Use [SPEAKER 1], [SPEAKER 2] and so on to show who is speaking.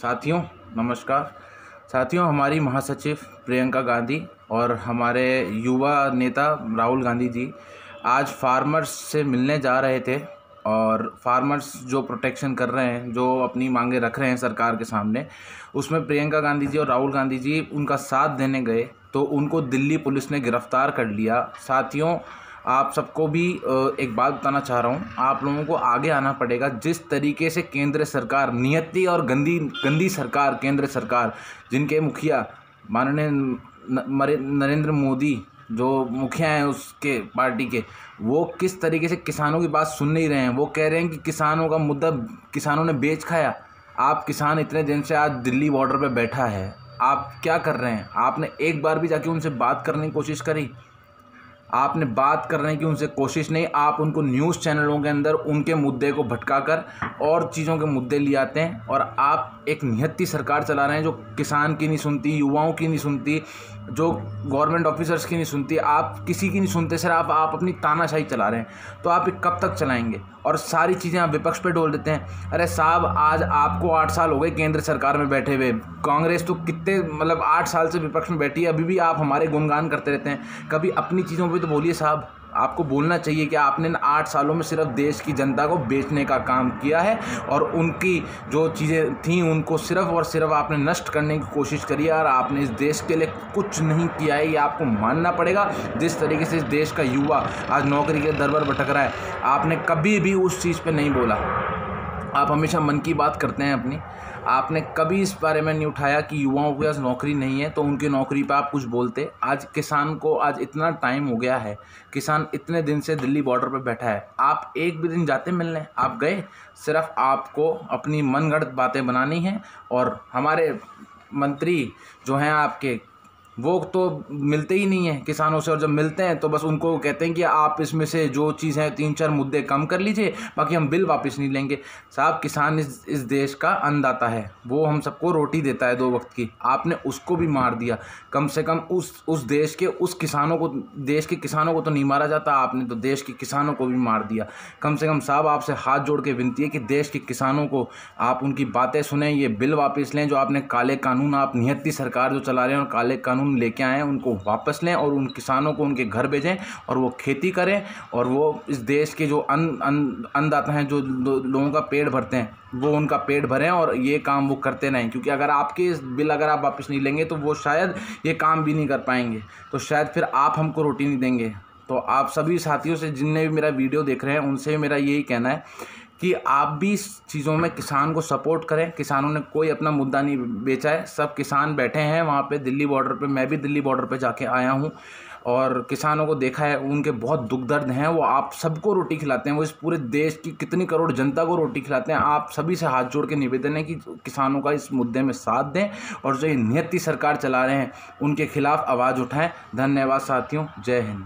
[SPEAKER 1] साथियों नमस्कार। साथियों, हमारी महासचिव प्रियंका गांधी और हमारे युवा नेता राहुल गांधी जी आज फार्मर्स से मिलने जा रहे थे और फार्मर्स जो प्रोटेक्शन कर रहे हैं, जो अपनी मांगे रख रहे हैं सरकार के सामने, उसमें प्रियंका गांधी जी और राहुल गांधी जी उनका साथ देने गए तो उनको दिल्ली पुलिस ने गिरफ्तार कर लिया। साथियों, आप सबको भी एक बात बताना चाह रहा हूँ, आप लोगों को आगे आना पड़ेगा। जिस तरीके से केंद्र सरकार, नियति और गंदी सरकार, केंद्र सरकार जिनके मुखिया माननीय नरेंद्र मोदी जो मुखिया हैं उसके पार्टी के, वो किस तरीके से किसानों की बात सुन नहीं रहे हैं। वो कह रहे हैं कि किसानों का मुद्दा किसानों ने बेच खाया। आप किसान इतने दिन से आज दिल्ली बॉर्डर पे बैठा है, आप क्या कर रहे हैं? आपने एक बार भी जाके उनसे बात करने की कोशिश करी? आपने बात करने की उनसे कोशिश नहीं, आप उनको न्यूज़ चैनलों के अंदर उनके मुद्दे को भटकाकर और चीज़ों के मुद्दे ले आते हैं। और आप एक निहत्ती सरकार चला रहे हैं जो किसान की नहीं सुनती, युवाओं की नहीं सुनती, जो गवर्नमेंट ऑफिसर्स की नहीं सुनती, आप किसी की नहीं सुनते। सर आप अपनी तानाशाही चला रहे हैं, तो आप ये कब तक चलाएंगे? और सारी चीज़ें आप विपक्ष पे डोल देते हैं। अरे साहब, आज आपको 8 साल हो गए केंद्र सरकार में बैठे हुए। कांग्रेस तो कितने 8 साल से विपक्ष में बैठी है, अभी भी आप हमारे गुणगान करते रहते हैं। कभी अपनी चीज़ों पे तो बोलिए साहब। आपको बोलना चाहिए कि आपने इन 8 सालों में सिर्फ देश की जनता को बेचने का काम किया है और उनकी जो चीज़ें थीं उनको सिर्फ और सिर्फ आपने नष्ट करने की कोशिश करी है और आपने इस देश के लिए कुछ नहीं किया है। ये आपको मानना पड़ेगा। जिस तरीके से इस देश का युवा आज नौकरी के दर पर भटक रहा है, आपने कभी भी उस चीज़ पर नहीं बोला। आप हमेशा मन की बात करते हैं अपनी, आपने कभी इस बारे में नहीं उठाया कि युवाओं के पास नौकरी नहीं है तो उनकी नौकरी पे आप कुछ बोलते। आज किसान को आज इतना टाइम हो गया है, किसान इतने दिन से दिल्ली बॉर्डर पे बैठा है, आप एक भी दिन जाते मिलने? आप गए? सिर्फ आपको अपनी मनगढ़ंत बातें बनानी हैं। और हमारे मंत्री जो हैं आपके, वो तो मिलते ही नहीं हैं किसानों से, और जब मिलते हैं तो बस उनको कहते हैं कि आप इसमें से जो चीज़ है 3-4 मुद्दे कम कर लीजिए, बाकी हम बिल वापस नहीं लेंगे। साहब, किसान इस देश का अन्नदाता है, वो हम सबको रोटी देता है 2 वक्त की। आपने उसको भी मार दिया। कम से कम उस देश के उस किसानों को, देश के किसानों को तो नहीं मारा जाता, आपने तो देश के किसानों को भी मार दिया। कम से कम साहब, आपसे हाथ जोड़ के विनती है कि देश के किसानों को आप उनकी बातें सुने, ये बिल वापस लें। जो आपने काले कानून, आप नियत्ती सरकार जो चला रहे हैं और काले कानून लेके आए हैं, उनको वापस लें और उन किसानों को उनके घर भेजें और वो खेती करें और वो इस देश के जो अन्नदाता हैं, जो लोगों का पेट भरते हैं, वो उनका पेट भरें और ये काम वो करते रहें। क्योंकि अगर आपके बिल अगर आप वापस नहीं लेंगे तो वो शायद ये काम भी नहीं कर पाएंगे, तो शायद फिर आप हमको रोटी नहीं देंगे। तो आप सभी साथियों से, जिनने भी मेरा वीडियो देख रहे हैं, उनसे मेरा यही कहना है कि आप भी इस चीज़ों में किसान को सपोर्ट करें। किसानों ने कोई अपना मुद्दा नहीं बेचा है, सब किसान बैठे हैं वहाँ पे दिल्ली बॉर्डर पे। मैं भी दिल्ली बॉर्डर पे जाके आया हूँ और किसानों को देखा है, उनके बहुत दुख दर्द हैं। वो आप सबको रोटी खिलाते हैं, वो इस पूरे देश की कितनी करोड़ जनता को रोटी खिलाते हैं। आप सभी से हाथ जोड़ के निवेदन है कि किसानों का इस मुद्दे में साथ दें और जो ये नियत्ती सरकार चला रहे हैं उनके खिलाफ आवाज़ उठाएं। धन्यवाद साथियों, जय हिंद।